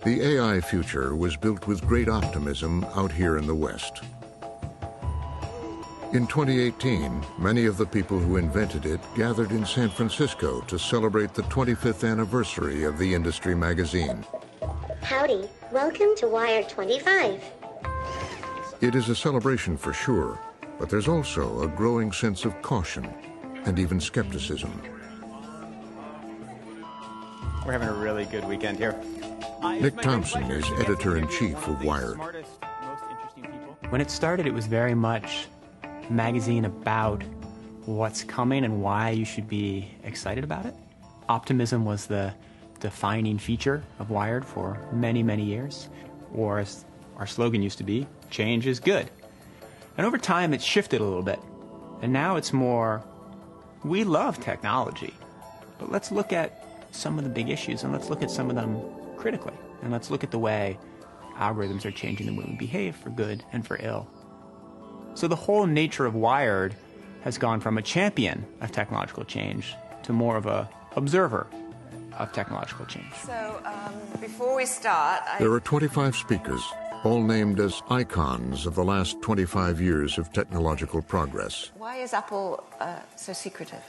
The AI future was built with great optimism out here in the West. In 2018, many of the people who invented it gathered in San Francisco to celebrate the 25th anniversary of the industry magazine. Howdy, welcome to Wired 25. It is a celebration for sure, but there's also a growing sense of caution and even skepticism. We're having a really good weekend here. Nick Thompson is editor-in-chief of Wired. When it started, it was very much a magazine about what's coming and why you should be excited about it. Optimism was the defining feature of Wired for many, many years. Or as our slogan used to be, change is good. And over time, it's shifted a little bit. And now it's more, we love technology, but let's look at some of the big issues and let's look at some of them critically. And let's look at the way algorithms are changing the way we behave for good and for ill. So the whole nature of Wired has gone from a champion of technological change to more of a observer of technological change. So before we start, There are 25 speakers, all named as icons of the last 25 years of technological progress. Why is Apple so secretive?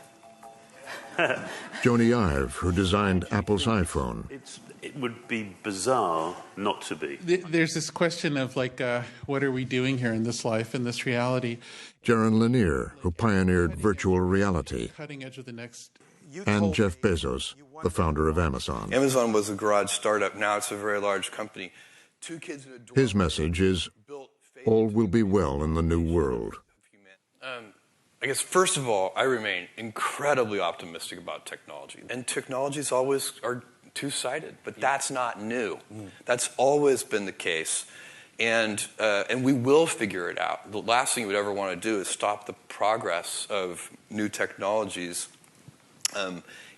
Jony Ive, who designed Apple's iPhone. It would be bizarre not to be. There's this question of, what are we doing here in this life, in this reality? Jaron Lanier, who pioneered virtual reality. Cutting edge of the next. And Jeff Bezos, the founder of Amazon. Amazon was a garage startup. Now it's a very large company. Two kids in a dorm. His message is, all will be well in the new world. I guess, first of all, I remain incredibly optimistic about technology. And technologies always are two-sided, but that's not new. That's always been the case. And we will figure it out. The last thing we'd ever want to do is stop the progress of new technologies,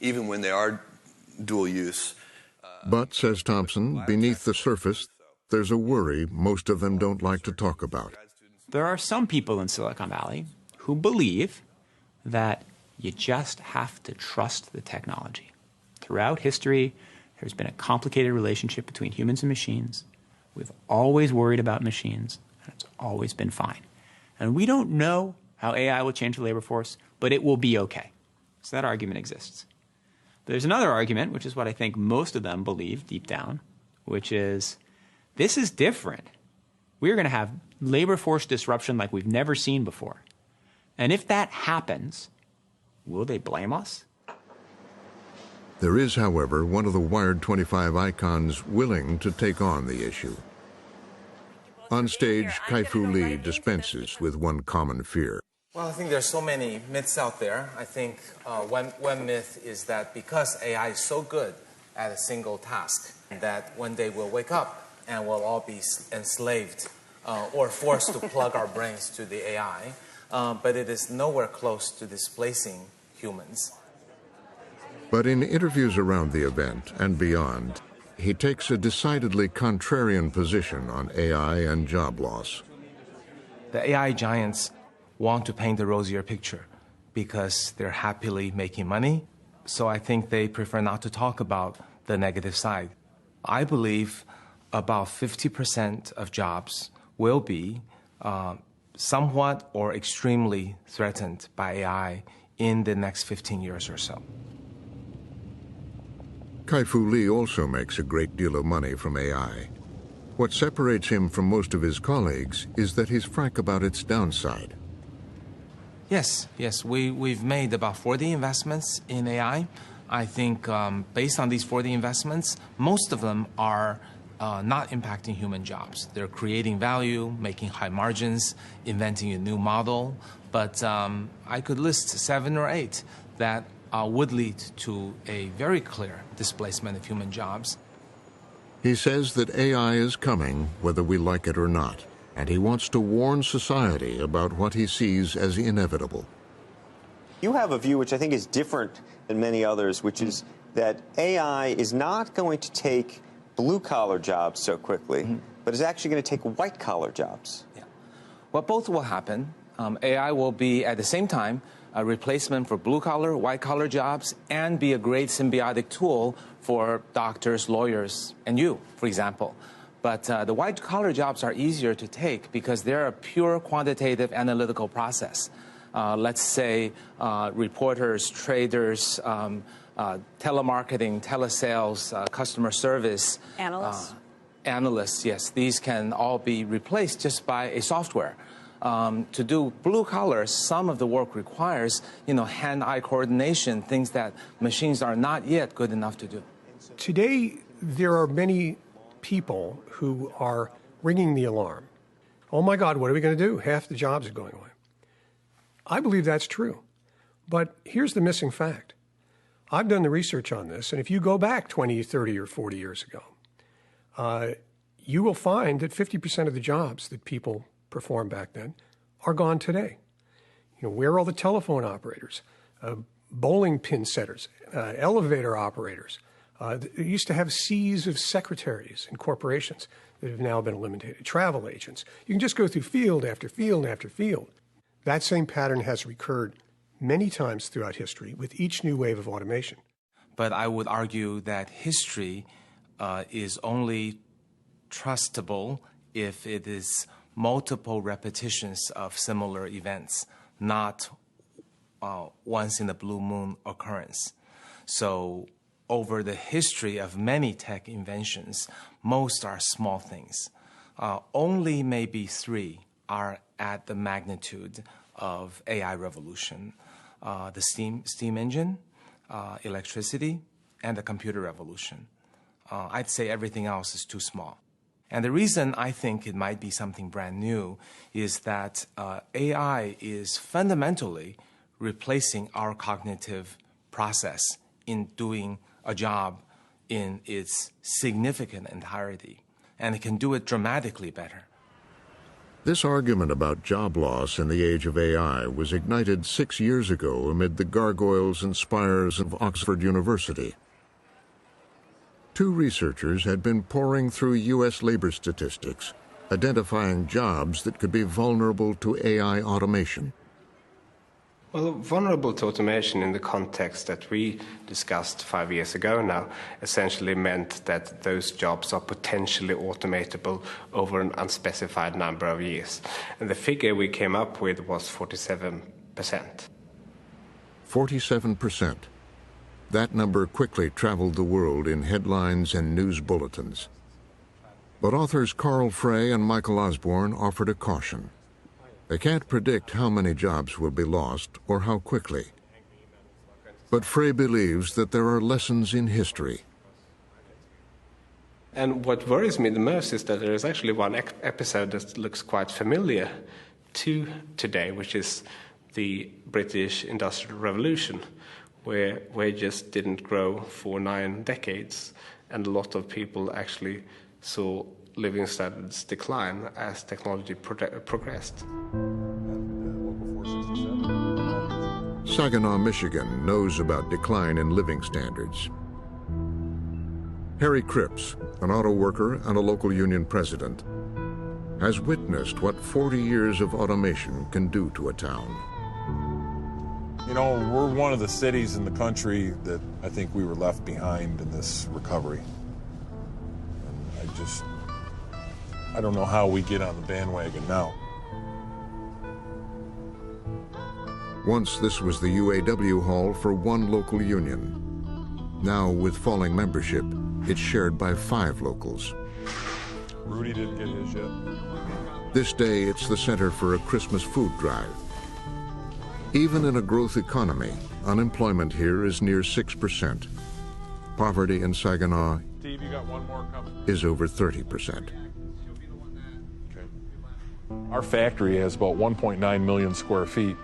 even when they are dual use. But, says Thompson, beneath the surface, there's a worry most of them don't like to talk about. There are some people in Silicon Valley who believe that you just have to trust the technology. Throughout history, there's been a complicated relationship between humans and machines. We've always worried about machines, and it's always been fine. And we don't know how AI will change the labor force, but it will be okay. So that argument exists. There's another argument, which is what I think most of them believe deep down, which is this is different. We're going to have labor force disruption like we've never seen before. And if that happens, will they blame us? There is, however, one of the Wired 25 icons willing to take on the issue. On stage, Kai-Fu Lee dispenses with one common fear. Well, I think there's so many myths out there. I think one myth is that because AI is so good at a single task, that one day we'll wake up and we'll all be enslaved or forced to plug our brains to the AI. But it is nowhere close to displacing humans. But in interviews around the event and beyond, he takes a decidedly contrarian position on AI and job loss. The AI giants want to paint a rosier picture because they're happily making money. So I think they prefer not to talk about the negative side. I believe about 50% of jobs will be somewhat or extremely threatened by AI in the next 15 years or so. Kai-Fu Lee also makes a great deal of money from AI. What separates him from most of his colleagues is that he's frank about its downside. Yes, we've made about 40 investments in AI. I think based on these 40 investments, most of them are not impacting human jobs. They're creating value, making high margins, inventing a new model. But I could list 7 or 8 that would lead to a very clear displacement of human jobs. He says that AI is coming whether we like it or not, and he wants to warn society about what he sees as inevitable. You have a view which I think is different than many others, which is that AI is not going to take blue-collar jobs so quickly, but is actually going to take white-collar jobs. Yeah. Well, both will happen. AI will be, at the same time, a replacement for blue-collar, white-collar jobs, and be a great symbiotic tool for doctors, lawyers, and you, for example. But the white-collar jobs are easier to take because they're a pure quantitative analytical process. Let's say reporters, traders, telemarketing, telesales, customer service. Analysts? Analysts, yes. These can all be replaced just by a software. To do blue collar, some of the work requires, hand-eye coordination, things that machines are not yet good enough to do. Today, there are many people who are ringing the alarm. Oh my God, what are we going to do? Half the jobs are going away. I believe that's true. But here's the missing fact. I've done the research on this, and if you go back 20, 30, or 40 years ago, you will find that 50% of the jobs that people performed back then are gone today. Where are all the telephone operators, bowling pin setters, elevator operators? They used to have seas of secretaries in corporations that have now been eliminated, travel agents. You can just go through field after field after field. That same pattern has recurred many times throughout history with each new wave of automation. But I would argue that history is only trustable if it is multiple repetitions of similar events, not once in a blue moon occurrence. So over the history of many tech inventions, most are small things. Only maybe 3 are at the magnitude of AI revolution. The steam engine, electricity, and the computer revolution. I'd say everything else is too small. And the reason I think it might be something brand new is that AI is fundamentally replacing our cognitive process in doing a job in its significant entirety. And it can do it dramatically better. This argument about job loss in the age of AI was ignited 6 years ago amid the gargoyles and spires of Oxford University. 2 researchers had been poring through U.S. labor statistics, identifying jobs that could be vulnerable to AI automation. Well, vulnerable to automation in the context that we discussed 5 years ago now essentially meant that those jobs are potentially automatable over an unspecified number of years. And the figure we came up with was 47%. 47%. That number quickly traveled the world in headlines and news bulletins. But authors Carl Frey and Michael Osborne offered a caution. They can't predict how many jobs will be lost or how quickly. But Frey believes that there are lessons in history. And what worries me the most is that there is actually one episode that looks quite familiar to today, which is the British Industrial Revolution, where wages didn't grow for 9 decades, and a lot of people actually saw living standards decline as technology progressed. Saginaw, Michigan knows about decline in living standards. Harry Cripps, an auto worker and a local union president, has witnessed what 40 years of automation can do to a town. We're one of the cities in the country that I think we were left behind in this recovery. And I don't know how we get on the bandwagon now. Once this was the UAW hall for one local union. Now, with falling membership, it's shared by 5 locals. Rudy didn't get his yet. This day, it's the center for a Christmas food drive. Even in a growth economy, unemployment here is near 6%. Poverty in Saginaw Steve, you got one more coming. Is over 30%. Okay. Our factory has about 1.9 million square feet.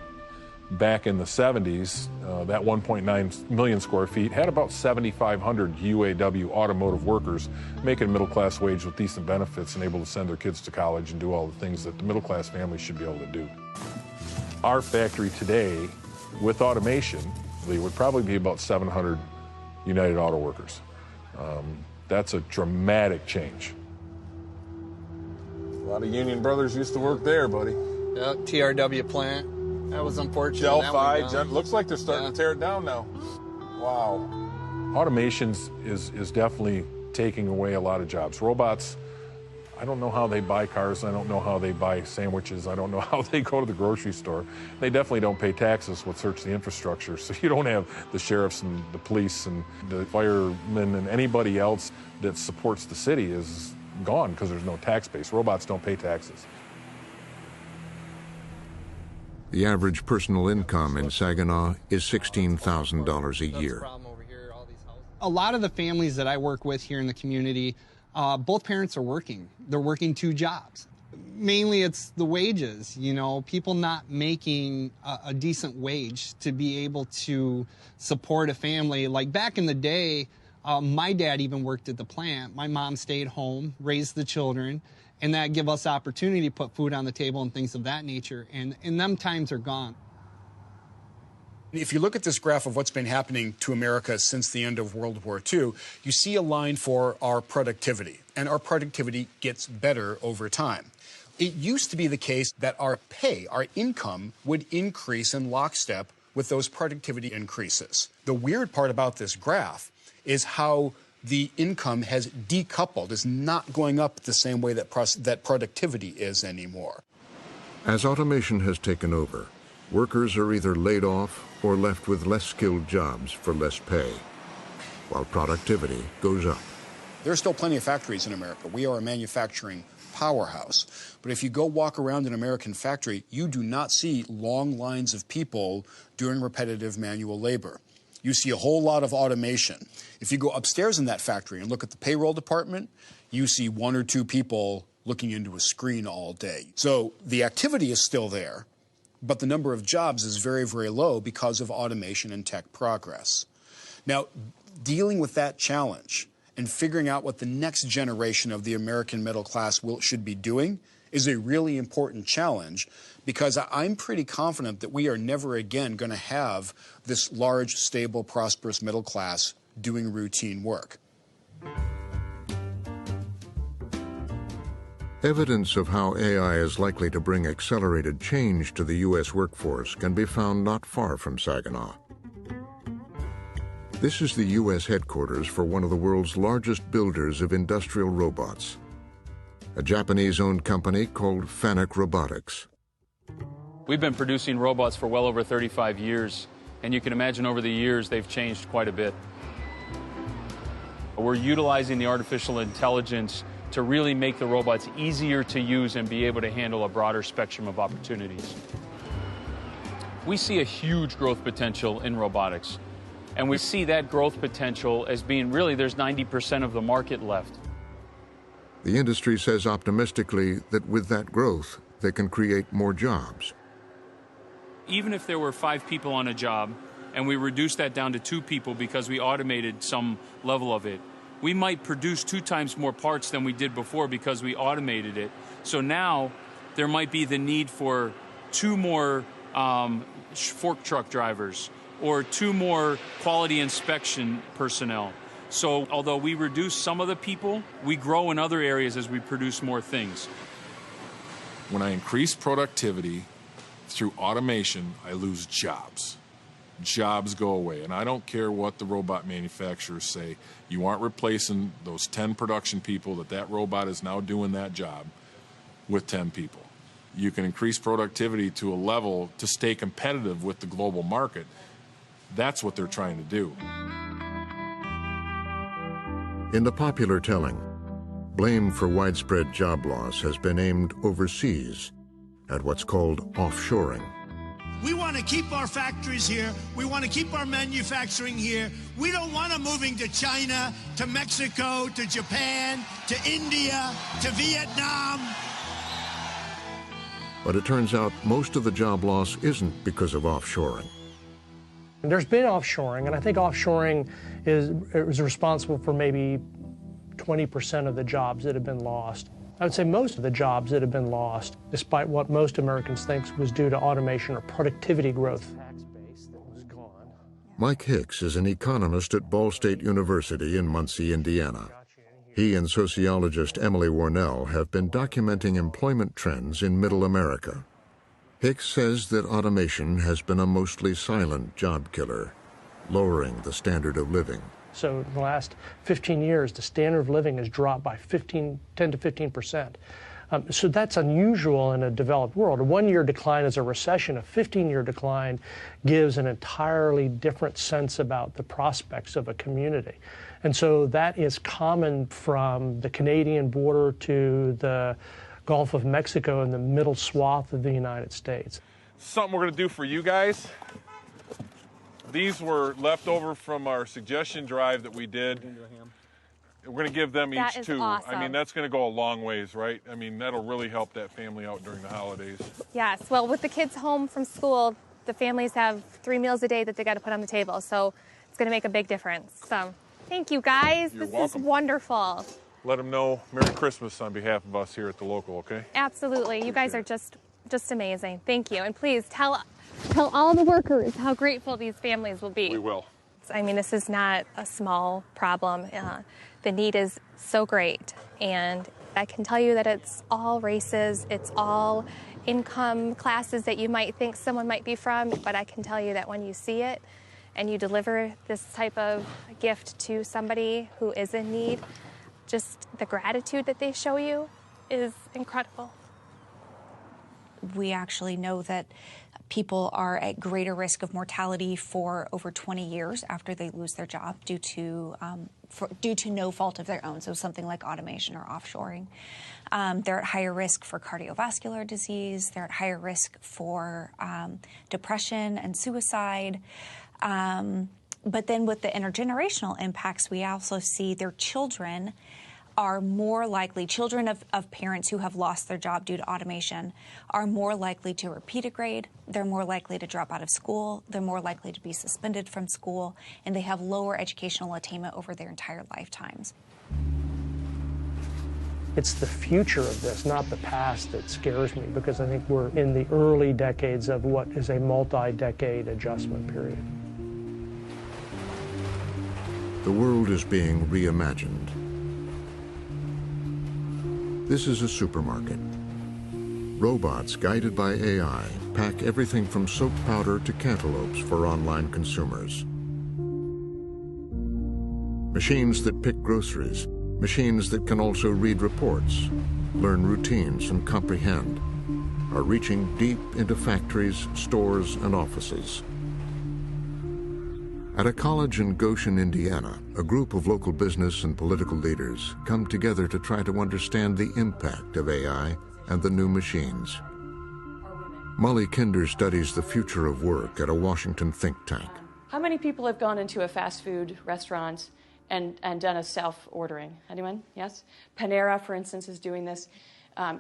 Back in the 70s, that 1.9 million square feet had about 7,500 UAW automotive workers making a middle-class wage with decent benefits and able to send their kids to college and do all the things that the middle-class family should be able to do. Our factory today, with automation, would probably be about 700 United Auto Workers. That's a dramatic change. A lot of union brothers used to work there, buddy. Yep, TRW plant. That was unfortunate. Delphi, looks like they're starting to tear it down now. Wow. Automation is definitely taking away a lot of jobs. Robots, I don't know how they buy cars. I don't know how they buy sandwiches. I don't know how they go to the grocery store. They definitely don't pay taxes with search the infrastructure. So you don't have the sheriffs and the police and the firemen and anybody else that supports the city is gone because there's no tax base. Robots don't pay taxes. The average personal income in Saginaw is $16,000 a year. A lot of the families that I work with here in the community, both parents are working. They're working 2 jobs. Mainly it's the wages, you know, people not making a decent wage to be able to support a family. Like back in the day, my dad even worked at the plant. My mom stayed home, raised the children, and that give us opportunity to put food on the table and things of that nature. And them times are gone. If you look at this graph of what's been happening to America since the end of World War II, you see a line for our productivity, and our productivity gets better over time. It used to be the case that our pay, our income, would increase in lockstep with those productivity increases. The weird part about this graph is how the income has decoupled, is not going up the same way that productivity is anymore. As automation has taken over, workers are either laid off or left with less skilled jobs for less pay, while productivity goes up. There are still plenty of factories in America. We are a manufacturing powerhouse. But if you go walk around an American factory, you do not see long lines of people doing repetitive manual labor. You see a whole lot of automation. If you go upstairs in that factory and look at the payroll department, you see 1 or 2 people looking into a screen all day. So the activity is still there, but the number of jobs is very, very low because of automation and tech progress. Now, dealing with that challenge and figuring out what the next generation of the American middle class should be doing is a really important challenge, because I'm pretty confident that we are never again going to have this large, stable, prosperous middle class doing routine work. Evidence of how AI is likely to bring accelerated change to the U.S. workforce can be found not far from Saginaw. This is the U.S. headquarters for one of the world's largest builders of industrial robots, a Japanese-owned company called Fanuc Robotics. We've been producing robots for well over 35 years, and you can imagine over the years they've changed quite a bit. We're utilizing the artificial intelligence to really make the robots easier to use and be able to handle a broader spectrum of opportunities. We see a huge growth potential in robotics, and we see that growth potential as being really there's 90% of the market left. The industry says optimistically that with that growth, they can create more jobs. Even if there were 5 people on a job and we reduced that down to 2 people because we automated some level of it, we might produce 2 times more parts than we did before because we automated it. So now there might be the need for 2 more fork truck drivers or 2 more quality inspection personnel. So although we reduce some of the people, we grow in other areas as we produce more things. When I increase productivity through automation, I lose jobs. Jobs go away, and I don't care what the robot manufacturers say. You aren't replacing those 10 production people that robot is now doing that job with 10 people. You can increase productivity to a level to stay competitive with the global market. That's what they're trying to do. In the popular telling, blame for widespread job loss has been aimed overseas at what's called offshoring. We want to keep our factories here. We want to keep our manufacturing here. We don't want them moving to China, to Mexico, to Japan, to India, to Vietnam. But it turns out most of the job loss isn't because of offshoring. There's been offshoring, and I think offshoring is responsible for maybe 20% of the jobs that have been lost. I would say most of the jobs that have been lost, despite what most Americans think was due to automation or productivity growth. Mike Hicks is an economist at Ball State University in Muncie, Indiana. He and sociologist Emily Warnell have been documenting employment trends in Middle America. Hicks says that automation has been a mostly silent job killer, lowering the standard of living. So in the last 15 years, the standard of living has dropped by 10 to 15%. So that's unusual in a developed world. A one-year decline is a recession. A 15-year decline gives an entirely different sense about the prospects of a community. And so that is common from the Canadian border to the Gulf of Mexico and the middle swath of the United States. Something we're going to do for you guys. These were left over from our suggestion drive that we did. We're going to give them That each is two. awesome. I mean, that's going to go a long ways, right? I mean, that'll really help that family out during the holidays. Yes, well, with the kids home from school, the families have 3 meals a day that they got to put on the table, so it's going to make a big difference. So, thank you guys. You're this welcome. is wonderful. Let them know Merry Christmas on behalf of us here at the local, okay? Absolutely, you guys are just amazing. Thank you, and please tell all the workers how grateful these families will be. We will. I mean, this is not a small problem. The need is so great, and I can tell you that it's all races, it's all income classes that you might think someone might be from, but I can tell you that when you see it and you deliver this type of gift to somebody who is in need, just the gratitude that they show you is incredible. We actually know that people are at greater risk of mortality for over 20 years after they lose their job due to no fault of their own, so something like automation or offshoring. They're at higher risk for cardiovascular disease. They're at higher risk for depression and suicide. But then with the intergenerational impacts, we also see their children are more likely, children of parents who have lost their job due to automation are more likely to repeat a grade, they're more likely to drop out of school, they're more likely to be suspended from school, and they have lower educational attainment over their entire lifetimes. It's the future of this, not the past, that scares me, because I think we're in the early decades of what is a multi-decade adjustment period. The world is being reimagined. This is a supermarket. Robots guided by AI pack everything from soap powder to cantaloupes for online consumers. Machines that pick groceries, machines that can also read reports, learn routines and comprehend, are reaching deep into factories, stores, and offices. At a college in Goshen, Indiana, a group of local business and political leaders come together to try to understand the impact of AI and the new machines. Molly Kinder studies the future of work at a Washington think tank. How many people have gone into a fast food restaurant and done a self-ordering? Anyone? Yes? Panera, for instance, is doing this.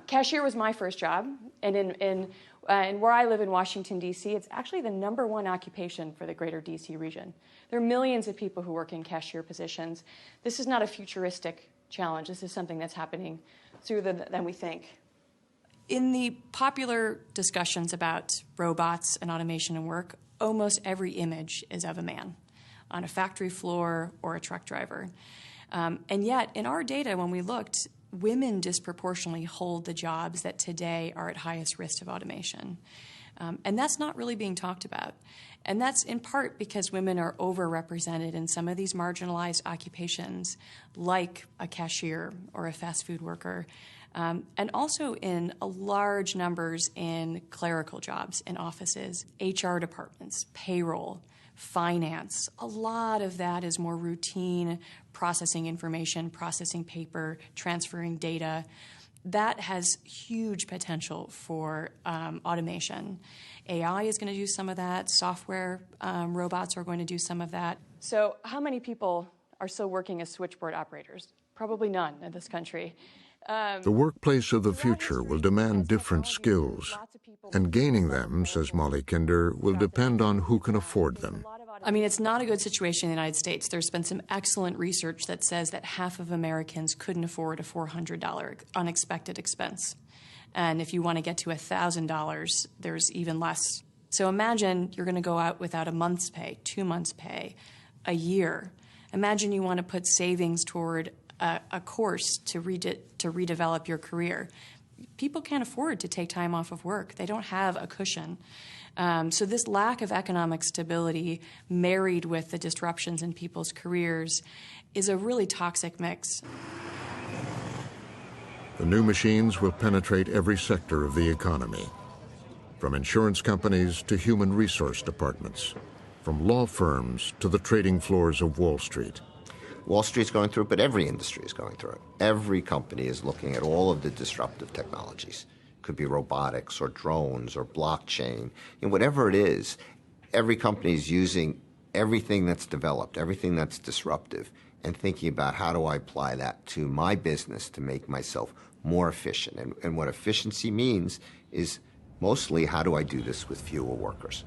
Cashier was my first job, and where I live in Washington, D.C., it's actually the #1 occupation for the greater D.C. region. There are millions of people who work in cashier positions. This is not a futuristic challenge. This is something that's happening sooner than we think. In the popular discussions about robots and automation and work, almost every image is of a man on a factory floor or a truck driver. And yet, in our data, when we looked, women disproportionately hold the jobs that today are at highest risk of automation. And that's not really being talked about. And that's in part because women are overrepresented in some of these marginalized occupations, like a cashier or a fast food worker, and also in large numbers in clerical jobs in offices, HR departments, payroll, finance. A lot of that is more routine, processing information, processing paper, transferring data. That has huge potential for automation. AI is going to do some of that. Software robots are going to do some of that. So how many people are still working as switchboard operators? Probably none in this country. The workplace of the future will demand different skills, and gaining them, says Molly Kinder, will depend on who can afford them. I mean, it's not a good situation in the United States. There's been some excellent research that says that half of Americans couldn't afford a $400 unexpected expense. And if you want to get to $1,000, there's even less. So imagine you're going to go out without a month's pay, 2 months' pay, a year. Imagine you want to put savings toward a course to redevelop your career. people can't afford to take time off of work. They don't have a cushion. So this lack of economic stability married with the disruptions in people's careers is a really toxic mix. The new machines will penetrate every sector of the economy, from insurance companies to human resource departments, from law firms to the trading floors of Wall Street. Wall Street's going through it, but every industry is going through it. Every company is looking at all of the disruptive technologies. It could be robotics or drones or blockchain. Whatever it is, every company is using everything that's developed, everything that's disruptive, and thinking about how do I apply that to my business to make myself more efficient. And what efficiency means is mostly how do I do this with fewer workers.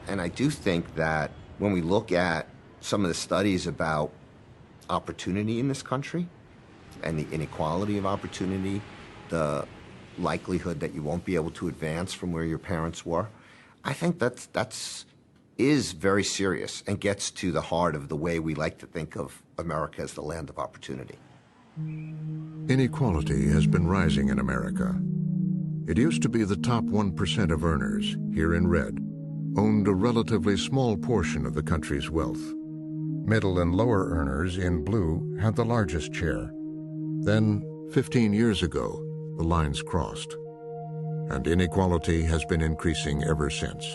And I do think that when we look at some of the studies about opportunity in this country and the inequality of opportunity, the likelihood that you won't be able to advance from where your parents were, I think that's very serious and gets to the heart of the way we like to think of America as the land of opportunity. Inequality has been rising in America. It used to be the top 1% of earners, here in red, owned a relatively small portion of the country's wealth. Middle and lower earners, in blue, had the largest share. Then, 15 years ago, the lines crossed, and inequality has been increasing ever since.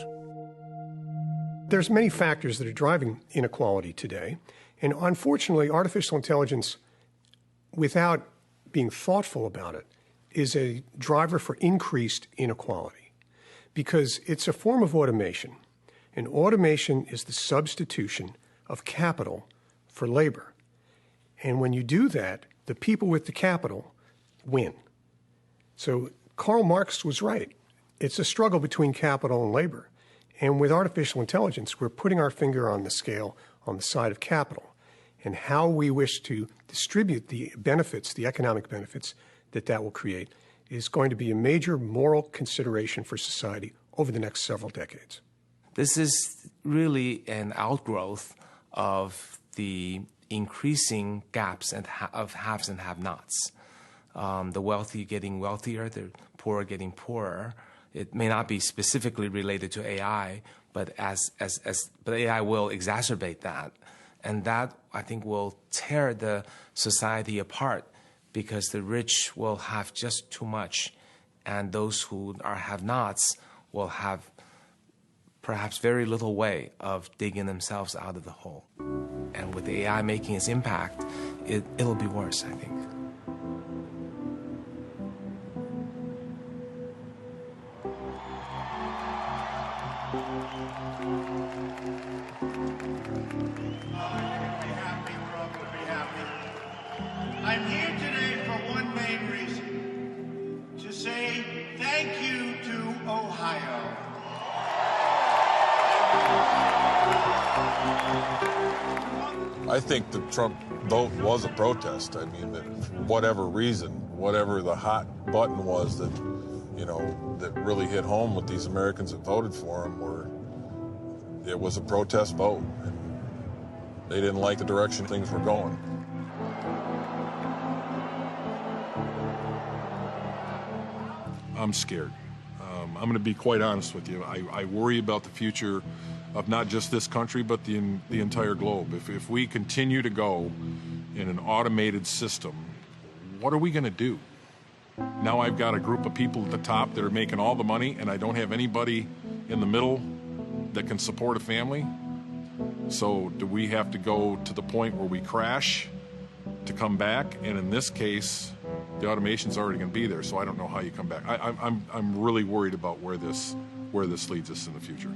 There's many factors that are driving inequality today, and unfortunately, artificial intelligence, without being thoughtful about it, is a driver for increased inequality because it's a form of automation, and automation is the substitution of capital for labor. And when you do that, the people with the capital win. So Karl Marx was right. It's a struggle between capital and labor. And with artificial intelligence, we're putting our finger on the scale on the side of capital and how we wish to distribute the benefits, the economic benefits that will create is going to be a major moral consideration for society over the next several decades. This is really an outgrowth of the increasing gaps of haves and have-nots. The wealthy getting wealthier, the poor getting poorer. It may not be specifically related to AI, but but AI will exacerbate that, and that I think will tear the society apart because the rich will have just too much, and those who are have-nots will have perhaps very little way of digging themselves out of the hole. And with the AI making its impact, it'll be worse, I think. I'm here today for one main reason, to say thank you to Ohio. I think the Trump vote was a protest. I mean, that for whatever reason, whatever the hot button was that, that really hit home with these Americans that voted for him, it was a protest vote. And they didn't like the direction things were going. I'm scared. I'm going to be quite honest with you. I worry about the future of not just this country, but the entire globe. If we continue to go in an automated system, what are we going to do? Now I've got a group of people at the top that are making all the money, and I don't have anybody in the middle that can support a family. So do we have to go to the point where we crash to come back? And in this case, the automation's already going to be there, so I don't know how you come back. I'm really worried about where this leads us in the future.